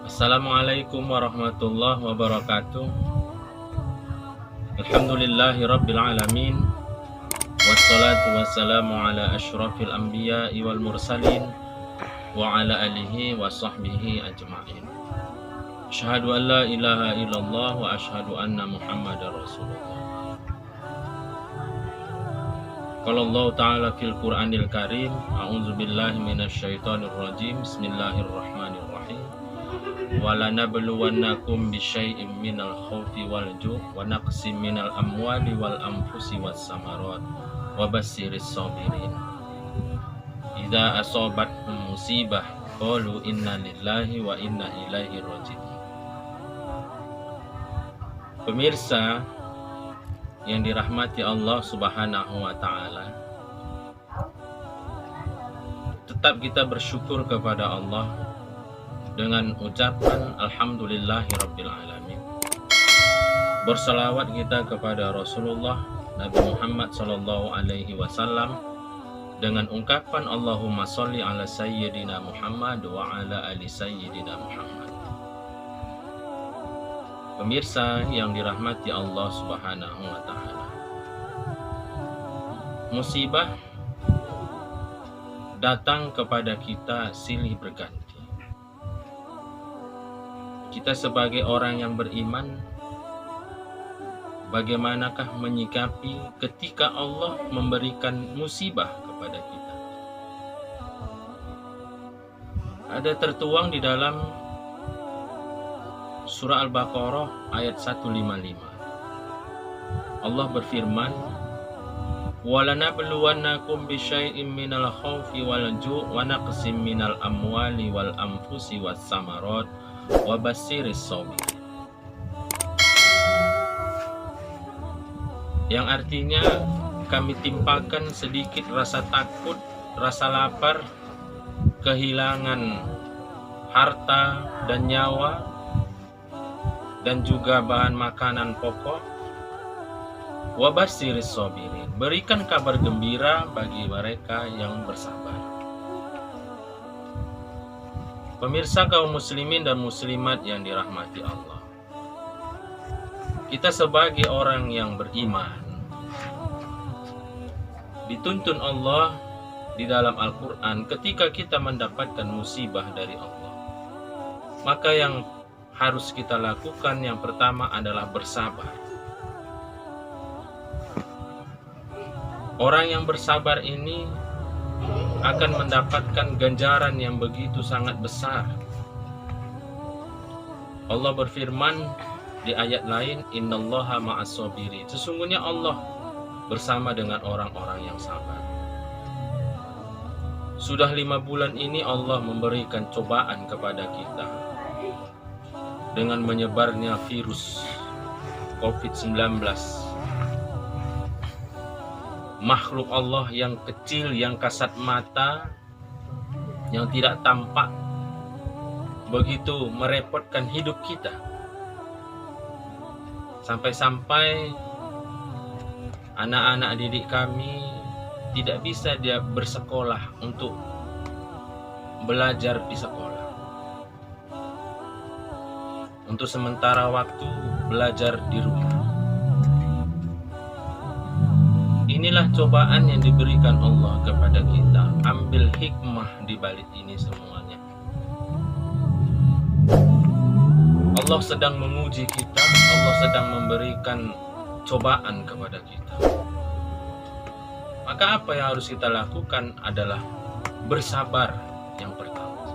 Assalamualaikum warahmatullahi wabarakatuh. Alhamdulillahi rabbil alamin. Wassalatu wassalamu ala asyrafil anbiya'i wal mursalin wa ala alihi wa sahbihi ajma'in. Asyhadu an la ilaha illallah wa asyhadu anna Muhammadar Rasulullah. Qala Allah Ta'ala fil Qur'anil Karim, a'udzu billahi minasyaitonir rajim. Bismillahirrahmanirrahim. Walanabluwannakum bisyai'im minal khawfi wal ju' wa naqsim minal amwali wal anfusi was samarat wa bassiris sabirin. Idza asabathum musibah qalu inna lillahi wa inna ilaihi raji'un. Pemirsa yang dirahmati Allah Subhanahu wa taala, tetap kita bersyukur kepada Allah dengan ucapan alhamdulillahirabbil alamin. Berselawat kita kepada Rasulullah Nabi Muhammad sallallahu alaihi wasallam dengan ungkapan Allahumma sholli ala sayyidina Muhammad wa ala ali sayyidina Muhammad. Pemirsa yang dirahmati Allah Subhanahu wa taala, musibah datang kepada kita silih berganti. Kita sebagai orang yang beriman, bagaimanakah menyikapi ketika Allah memberikan musibah kepada kita? Ada tertuang di dalam surah Al-Baqarah ayat 155. Allah berfirman, "Walanabluwannakum bisyai'im minal khawfi wal ju' wa naqsim minal amwali wal anfusi was samarat wa bassiris sabirin." Yang artinya, kami timpakan sedikit rasa takut, rasa lapar, kehilangan harta dan nyawa, dan juga bahan makanan pokok. Wabashiris sabirin, berikan kabar gembira bagi mereka yang bersabar. Pemirsa kaum muslimin dan muslimat yang dirahmati Allah, kita sebagai orang yang beriman dituntun Allah di dalam Al-Quran, ketika kita mendapatkan musibah dari Allah, maka yang harus kita lakukan yang pertama adalah bersabar. Orang yang bersabar ini akan mendapatkan ganjaran yang begitu sangat besar. Allah berfirman di ayat lain, innallaha ma'as sabirin. Sesungguhnya Allah bersama dengan orang-orang yang sabar. Sudah 5 bulan ini Allah memberikan cobaan kepada kita dengan menyebarnya virus COVID-19. Makhluk Allah yang kecil, yang kasat mata, yang tidak tampak, begitu merepotkan hidup kita. Sampai-sampai anak-anak didik kami tidak bisa dia bersekolah untuk belajar di sekolah. Untuk sementara waktu belajar di rumah. Inilah cobaan yang diberikan Allah kepada kita. Ambil hikmah di balik ini semuanya. Allah sedang menguji kita, Allah sedang memberikan cobaan kepada kita. Maka apa yang harus kita lakukan adalah bersabar yang pertama.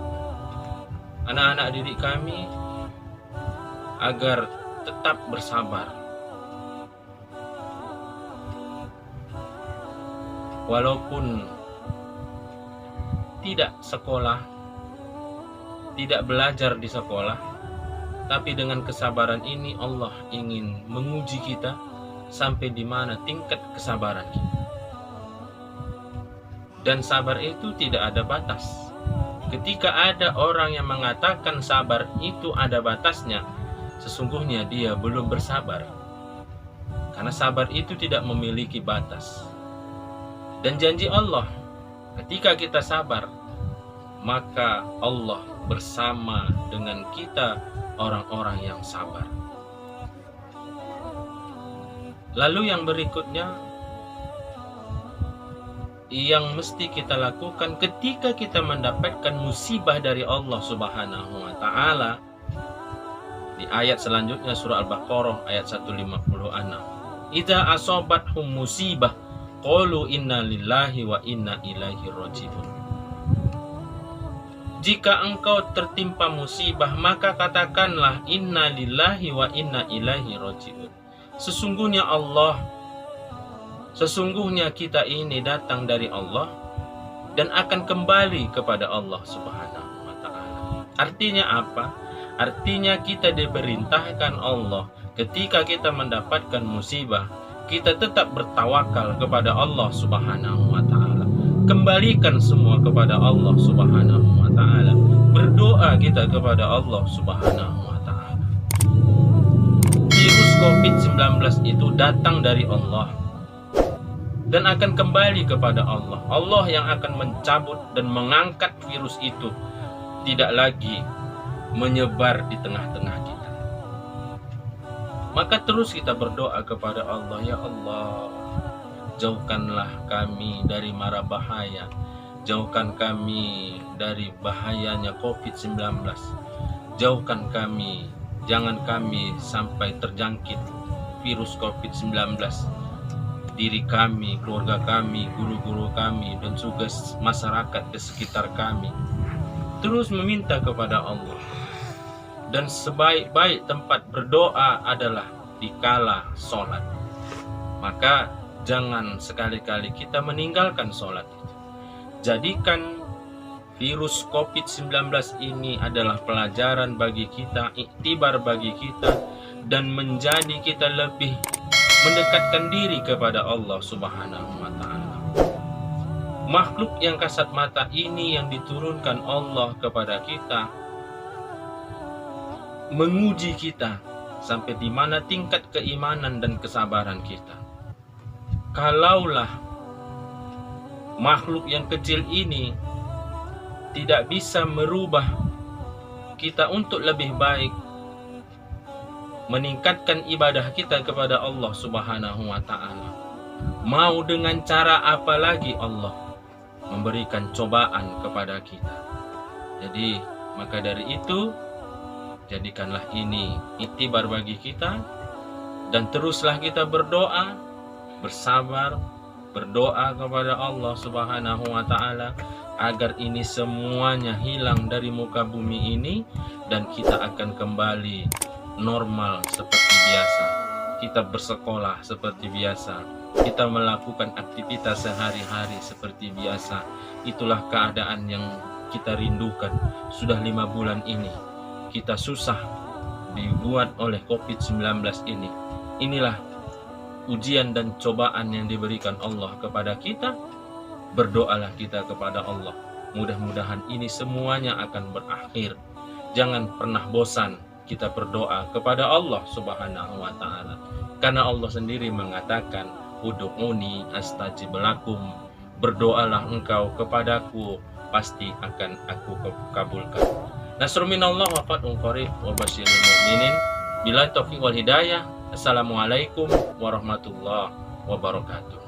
Anak-anak didik kami agar tetap bersabar. Walaupun tidak sekolah, tidak belajar di sekolah, tapi dengan kesabaran ini Allah ingin menguji kita sampai di mana tingkat kesabaran kita. Dan sabar itu tidak ada batas. Ketika ada orang yang mengatakan sabar itu ada batasnya, sesungguhnya dia belum bersabar. Karena sabar itu tidak memiliki batas. Dan janji Allah, ketika kita sabar, maka Allah bersama dengan kita orang-orang yang sabar. Lalu yang berikutnya yang mesti kita lakukan ketika kita mendapatkan musibah dari Allah Subhanahu wa taala, di ayat selanjutnya surah Al-Baqarah ayat 156. Idza asobathum musibah qalu inna lillahi wa inna ilaihi raji'un. Jika engkau tertimpa musibah, maka katakanlah inna lillahi wa inna ilaihi raji'un. Sesungguhnya kita ini datang dari Allah dan akan kembali kepada Allah Subhanahu wa taala. Artinya apa? Artinya kita diperintahkan Allah ketika kita mendapatkan musibah, kita tetap bertawakal kepada Allah Subhanahu wa taala. Kembalikan semua kepada Allah Subhanahu wa taala. Berdoa kita kepada Allah Subhanahu wa taala. Virus COVID-19 itu datang dari Allah dan akan kembali kepada Allah. Allah yang akan mencabut dan mengangkat virus itu, tidak lagi menyebar di tengah-tengah kita. Maka terus kita berdoa kepada Allah, ya Allah, jauhkanlah kami dari mara bahaya, jauhkan kami dari bahayanya COVID-19, jauhkan kami, jangan kami sampai terjangkit virus COVID-19. Diri kami, keluarga kami, guru-guru kami, dan juga masyarakat di sekitar kami. Terus meminta kepada Allah. Dan sebaik-baik tempat berdoa adalah dikala sholat. Maka jangan sekali-kali kita meninggalkan sholat itu. Jadikan virus COVID-19 ini adalah pelajaran bagi kita, iktibar bagi kita, dan menjadi kita lebih mendekatkan diri kepada Allah Subhanahu wa taala. Makhluk yang kasat mata ini yang diturunkan Allah kepada kita, menguji kita sampai di mana tingkat keimanan dan kesabaran kita. Kalaulah makhluk yang kecil ini tidak bisa merubah kita untuk lebih baik, meningkatkan ibadah kita kepada Allah Subhanahu wa taala, mau dengan cara apa lagi Allah memberikan cobaan kepada kita. Jadi maka dari itu, jadikanlah ini iktibar bagi kita, dan teruslah kita berdoa, bersabar, berdoa kepada Allah Subhanahu wa taala agar ini semuanya hilang dari muka bumi ini, dan kita akan kembali normal seperti biasa. Kita bersekolah seperti biasa, kita melakukan aktivitas sehari-hari seperti biasa. Itulah keadaan yang kita rindukan. Sudah 5 bulan ini kita susah dibuat oleh COVID-19 ini. Inilah ujian dan cobaan yang diberikan Allah kepada kita. Berdoalah kita kepada Allah, mudah-mudahan ini semuanya akan berakhir. Jangan pernah bosan kita berdoa kepada Allah Subhanahu wa taala, karena Allah sendiri mengatakan, ud'uni astajib lakum, berdoalah engkau kepadaku, pasti akan aku kabulkan. Nasrun minallah wa fathun qarib wa basyiril mu'minin. Billahi taufiq wal hidayah. Assalamualaikum warahmatullahi wabarakatuh.